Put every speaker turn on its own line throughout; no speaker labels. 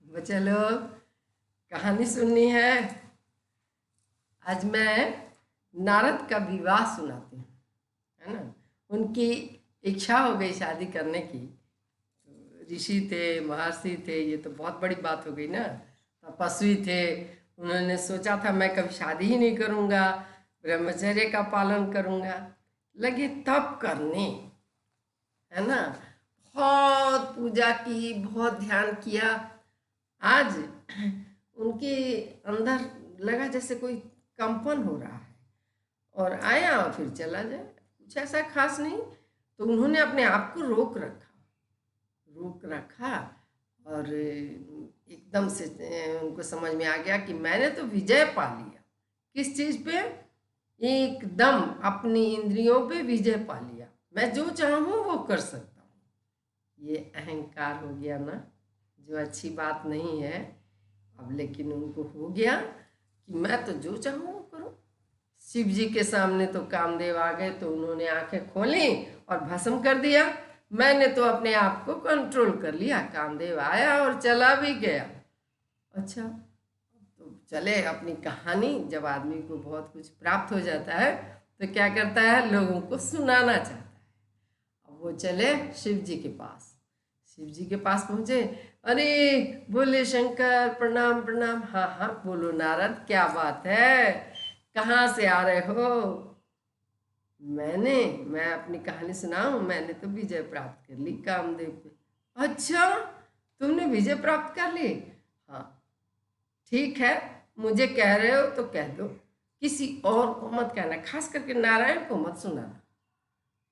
बच्चे लोग, कहानी सुननी है। आज मैं नारद का विवाह सुनाती हूँ, है ना। उनकी इच्छा हो गई शादी करने की। तो ऋषि थे, महर्षि थे, ये तो बहुत बड़ी बात हो गई ना। तपस्वी थे, उन्होंने सोचा था मैं कभी शादी ही नहीं करूँगा, ब्रह्मचर्य का पालन करूँगा। लगे तप करने, है ना। बहुत पूजा की, बहुत ध्यान किया। आज उनके अंदर लगा जैसे कोई कंपन हो रहा है, और आया और फिर चला जाए, कुछ ऐसा खास नहीं। तो उन्होंने अपने आप को रोक रखा और एकदम से उनको समझ में आ गया कि मैंने तो विजय पा लिया। किस चीज़ पे? एकदम अपनी इंद्रियों पे विजय पा लिया। मैं जो चाहूँ वो कर सकता हूँ। ये अहंकार हो गया ना, जो अच्छी बात नहीं है। अब लेकिन उनको हो गया कि मैं तो जो चाहूँ वो करूँ। शिव जी के सामने तो कामदेव आ गए, तो उन्होंने आंखें खोली और भस्म कर दिया। मैंने तो अपने आप को कंट्रोल कर लिया। कामदेव आया और चला भी गया। अच्छा, तो चले अपनी कहानी। जब आदमी को बहुत कुछ प्राप्त हो जाता है तो क्या करता है, लोगों को सुनाना चाहता है। अब वो चले शिव जी के पास। शिव जी के पास पहुँचे। अरे बोले शंकर, प्रणाम प्रणाम। हाँ हाँ बोलो नारद, क्या बात है, कहाँ से आ रहे हो? मैं अपनी कहानी सुनाऊं? मैंने तो विजय प्राप्त कर ली कामदेव पे। अच्छा, तुमने विजय प्राप्त कर ली? हाँ, ठीक है, मुझे कह रहे हो तो कह दो, किसी और को मत कहना, खास करके नारायण को मत सुनाना।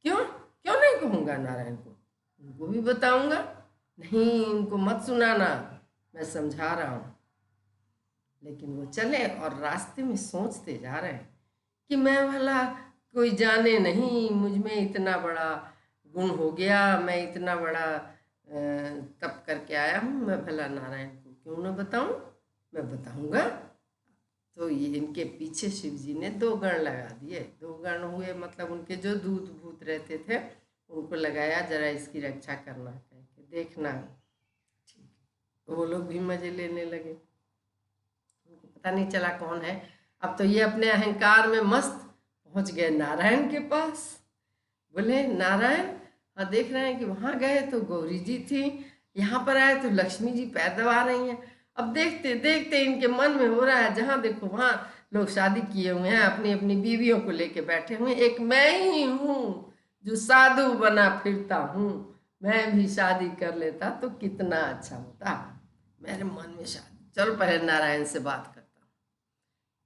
क्यों? क्यों नहीं कहूँगा नारायण को? उनको भी बताऊंगा। नहीं, उनको मत सुनाना, मैं समझा रहा हूँ। लेकिन वो चले और रास्ते में सोचते जा रहे हैं कि मैं भला, कोई जाने नहीं मुझ में इतना बड़ा गुण हो गया, मैं इतना बड़ा तप करके आया हूँ, मैं भला नारायण को क्यों न बताऊँ? मैं बताऊँगा। तो ये इनके पीछे शिव जी ने 2 गण लगा दिए। 2 गण हुए, मतलब उनके जो दूत भूत रहते थे उनको लगाया, जरा इसकी रक्षा करना, करके देखना। ठीक, तो वो लोग भी मजे लेने लगे। उनको पता नहीं चला कौन है। अब तो ये अपने अहंकार में मस्त पहुंच गए नारायण के पास। बोले नारायण, हाँ देख रहे हैं कि वहाँ गए तो गौरी जी थी, यहाँ पर आए तो लक्ष्मी जी पैर दबा रही हैं। अब देखते देखते इनके मन में हो रहा है, जहाँ देखो वहाँ लोग शादी किए हुए हैं, अपनी अपनी बीवियों को लेके बैठे हुए हैं। एक मैं ही हूँ जो साधु बना फिरता हूँ। मैं भी शादी कर लेता तो कितना अच्छा होता। मेरे मन में शादी, चलो पहले नारायण से बात करता हूँ।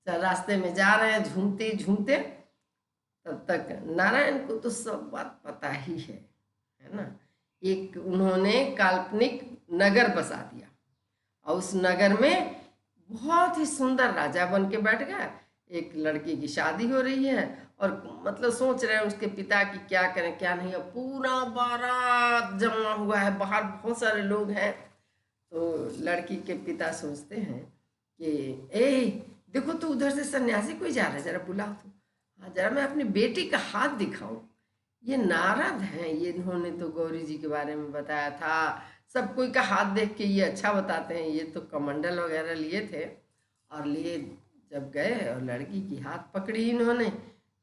चल, रास्ते में जा रहे हैं झूमते झूमते, तब तक नारायण को तो सब बात पता ही है ना। एक उन्होंने काल्पनिक नगर बसा दिया, और उस नगर में बहुत ही सुंदर राजा बन के बैठ गया। एक लड़की की शादी हो रही है, और मतलब सोच रहे हैं उसके पिता की क्या करें क्या नहीं। अब पूरा बारात जमा हुआ है, बाहर बहुत सारे लोग हैं। तो लड़की के पिता सोचते हैं कि ए देखो, तो उधर से सन्यासी कोई जा रहा है, जरा बुलाओ तो। हाँ, जरा मैं अपनी बेटी का हाथ दिखाऊं। ये नारद हैं, ये इन्होंने तो गौरी जी के बारे में बताया था। सब कोई का हाथ देख के ये अच्छा बताते हैं। ये तो कमंडल वगैरह लिए थे, और लिए जब गए और लड़की की हाथ पकड़ी इन्होंने,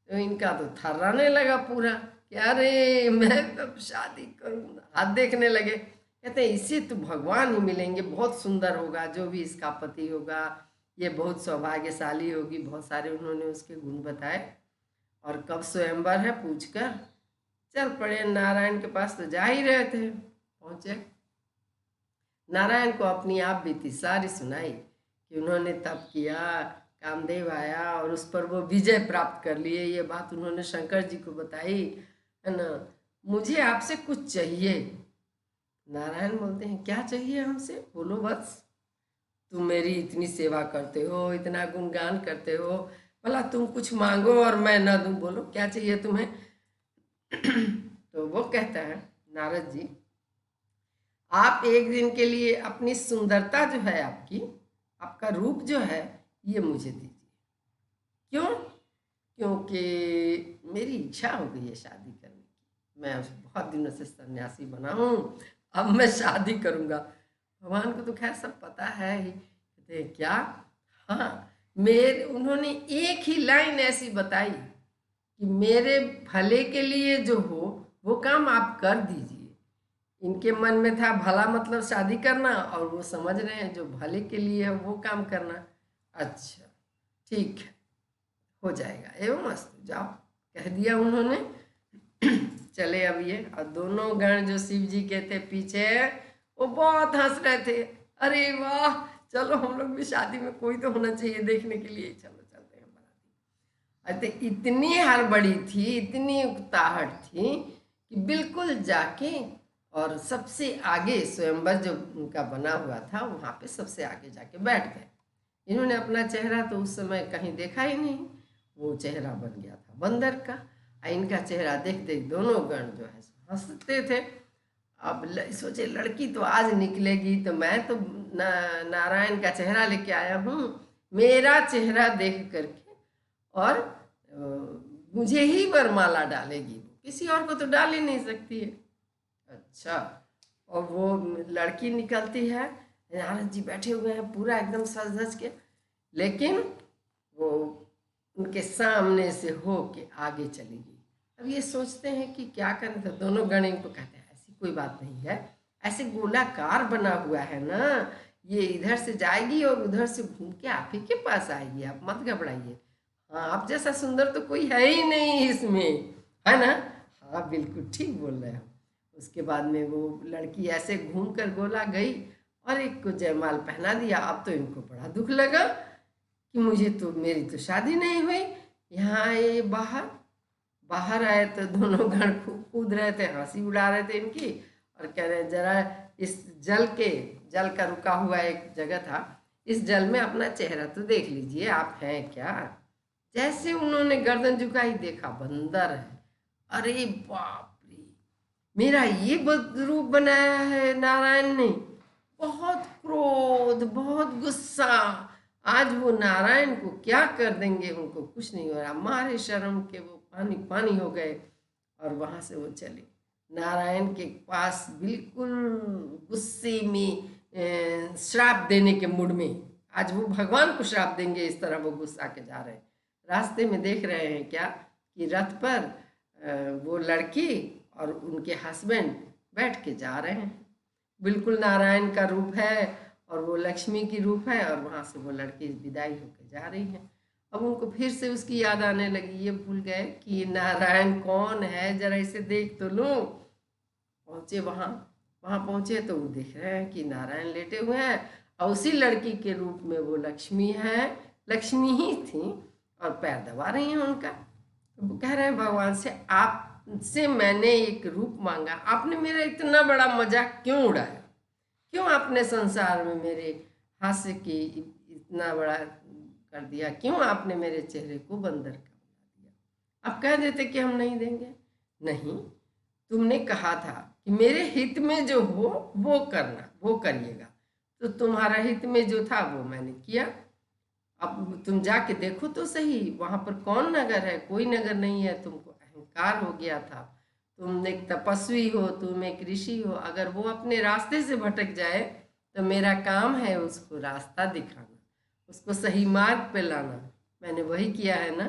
तो इनका तो थर्राने लगा पूरा कि अरे मैं अब शादी करूँगा। हाथ देखने लगे, कहते हैं इससे तो भगवान ही मिलेंगे, बहुत सुंदर होगा जो भी इसका पति होगा, ये बहुत सौभाग्यशाली होगी। बहुत सारे उन्होंने उसके गुण बताए। और कब स्वयंवर है पूछकर चल पड़े नारायण के पास। तो जा ही रहे थे, पहुँचे। नारायण को अपनी आप बीती सारी सुनाई कि उन्होंने तप किया, कामदेव आया और उस पर वो विजय प्राप्त कर लिए। ये बात उन्होंने शंकर जी को बताई, है ना। मुझे आपसे कुछ चाहिए। नारायण बोलते हैं क्या चाहिए हमसे, बोलो बस। तुम मेरी इतनी सेवा करते हो, इतना गुणगान करते हो, भला तुम कुछ मांगो और मैं ना दूं, बोलो क्या चाहिए तुम्हें। तो वो कहता है नारद जी, आप एक दिन के लिए अपनी सुंदरता जो है, आपका रूप जो है, ये मुझे दीजिए। क्यों? क्योंकि मेरी इच्छा हो गई है शादी करने की। मैं बहुत दिनों से सन्यासी बना हूँ, अब मैं शादी करूँगा। भगवान को तो खैर सब पता है ही। कहते हैं क्या? हाँ, मेरे उन्होंने एक ही लाइन ऐसी बताई कि मेरे भले के लिए जो हो वो काम आप कर दीजिए। इनके मन में था भला मतलब शादी करना, और वो समझ रहे हैं जो भले के लिए है वो काम करना। अच्छा ठीक है, हो जाएगा, एवं मस्त जाओ, कह दिया उन्होंने। चले अब ये, और दोनों गण जो शिव जी के थे पीछे, वो बहुत हंस रहे थे। अरे वाह, चलो हम लोग भी शादी में कोई तो होना चाहिए देखने के लिए, चलो चलते हैं बाराती। अरे इतनी हड़बड़ी थी, इतनी उकताहट थी कि बिल्कुल जाके और सबसे आगे स्वयंवर जो उनका बना हुआ था वहाँ पे सबसे आगे जाके बैठ गए। इन्होंने अपना चेहरा तो उस समय कहीं देखा ही नहीं, वो चेहरा बन गया था बंदर का। और इनका चेहरा देख देख दोनों गण जो है हंसते थे। अब सोचे लड़की तो आज निकलेगी, तो मैं तो नारायण का चेहरा लेके आया हूँ, मेरा चेहरा देख करके और मुझे ही वरमाला डालेगी, किसी और को तो डाल ही नहीं सकती है। अच्छा, और वो लड़की निकलती है, नारद जी बैठे हुए हैं पूरा एकदम सज धज के, लेकिन वो उनके सामने से हो के आगे चली गई। अब ये सोचते हैं कि क्या करें, तो दोनों गण इनको कहते हैं ऐसी कोई बात नहीं है, ऐसे गोलाकार बना हुआ है ना, ये इधर से जाएगी और उधर से घूम के आप ही के पास आएगी, आप मत घबराइए। हाँ, आप जैसा सुंदर तो कोई है ही नहीं इसमें, है ना? हाँ बिल्कुल ठीक बोल रहे हो। उसके बाद में वो लड़की ऐसे घूम कर गोला गई और एक को जयमाल पहना दिया। अब तो इनको बड़ा दुख लगा कि मुझे तो, मेरी तो शादी नहीं हुई। यहाँ आए बाहर, बाहर आए तो दोनों गण खूब कूद रहे थे, हंसी उड़ा रहे थे इनकी, और कह रहे जरा इस जल का रुका हुआ एक जगह था, इस जल में अपना चेहरा तो देख लीजिए, आप हैं क्या? जैसे उन्होंने गर्दन झुकाई, देखा बंदर है। अरे बाप रे, मेरा ये रूप बनाया है नारायण ने। बहुत क्रोध, बहुत गुस्सा, आज वो नारायण को क्या कर देंगे, उनको कुछ नहीं हो रहा, मारे शर्म के वो पानी पानी हो गए। और वहाँ से वो चले नारायण के पास बिल्कुल गुस्से में, श्राप देने के मूड में। आज वो भगवान को श्राप देंगे, इस तरह वो गुस्सा के जा रहे हैं। रास्ते में देख रहे हैं क्या कि रथ पर वो लड़की और उनके हस्बैंड बैठ के जा रहे हैं। बिल्कुल नारायण का रूप है और वो लक्ष्मी की रूप है, और वहाँ से वो लड़की विदाई होकर जा रही है। अब उनको फिर से उसकी याद आने लगी, ये भूल गए कि नारायण कौन है, जरा इसे देख तो लूँ। पहुँचे वहाँ पहुँचे तो वो देख रहे हैं कि नारायण लेटे हुए हैं, और उसी लड़की के रूप में वो लक्ष्मी है, लक्ष्मी ही थी, और पैर दबा रही हैं उनका। तो वो कह रहे हैं भगवान से, आपसे मैंने एक रूप मांगा, आपने मेरा इतना बड़ा मजाक क्यों उड़ाया, क्यों आपने संसार में मेरे हास्य की इतना बड़ा कर दिया, क्यों आपने मेरे चेहरे को बंदर का बना दिया? आप कह देते कि हम नहीं देंगे। नहीं, तुमने कहा था कि मेरे हित में जो हो वो करना, वो करिएगा, तो तुम्हारा हित में जो था वो मैंने किया। अब तुम जाके देखो तो सही, वहाँ पर कौन नगर है? कोई नगर नहीं है। तुमको अहंकार हो गया था, तुम एक तपस्वी हो, तुम एक ऋषि हो, अगर वो अपने रास्ते से भटक जाए तो मेरा काम है उसको रास्ता दिखाना, उसको सही मार्ग पे लाना। मैंने वही किया है ना,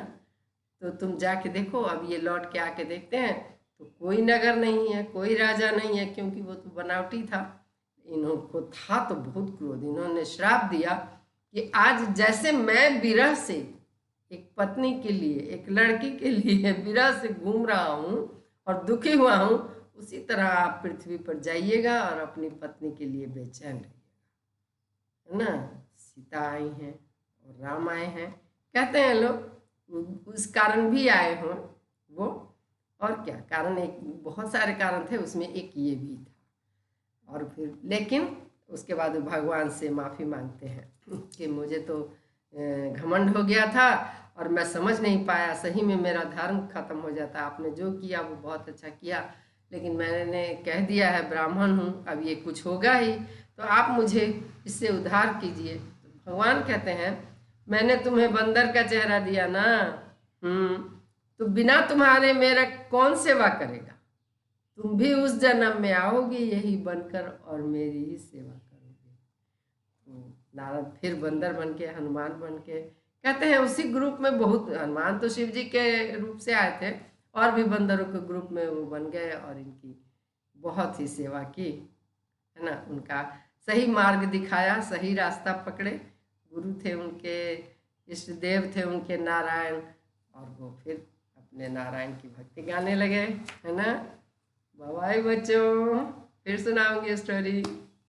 तो तुम जाके देखो। अब ये लौट के आके देखते हैं तो कोई नगर नहीं है, कोई राजा नहीं है, क्योंकि वो तो बनावटी था। इनको था तो बहुत क्रोध, इन्होंने श्राप दिया कि आज जैसे मैं विरह से एक पत्नी के लिए, एक लड़की के लिए विरह से घूम रहा हूँ और दुखी हुआ हूँ, उसी तरह आप पृथ्वी पर जाइएगा और अपनी पत्नी के लिए बेचैन रहिएगा, है ना? सीता आई हैं और राम आए हैं, कहते हैं लोग उस कारण भी आए हों वो, और क्या कारण, एक बहुत सारे कारण थे, उसमें एक ये भी था। और फिर लेकिन उसके बाद भगवान से माफ़ी मांगते हैं कि मुझे तो घमंड हो गया था और मैं समझ नहीं पाया, सही में मेरा धर्म खत्म हो जाता, आपने जो किया वो बहुत अच्छा किया, लेकिन मैंने कह दिया है ब्राह्मण हूँ, अब ये कुछ होगा ही, तो आप मुझे इससे उद्धार कीजिए। तो भगवान कहते हैं, मैंने तुम्हें बंदर का चेहरा दिया ना, तो बिना तुम्हारे मेरा कौन सेवा करेगा? तुम भी उस जन्म में आओगी यही बनकर और मेरी ही सेवा करोगे। नारद फिर बंदर बन के, हनुमान बन के, कहते हैं उसी ग्रुप में बहुत, हनुमान तो शिव जी के रूप से आए थे, और भी बंदरों के ग्रुप में वो बन गए और इनकी बहुत ही सेवा की, है ना। उनका सही मार्ग दिखाया, सही रास्ता पकड़े। गुरु थे उनके, इष्ट देव थे उनके नारायण, और वो फिर अपने नारायण की भक्ति गाने लगे, है ना। बाय बच्चों, फिर सुनाऊंगी स्टोरी।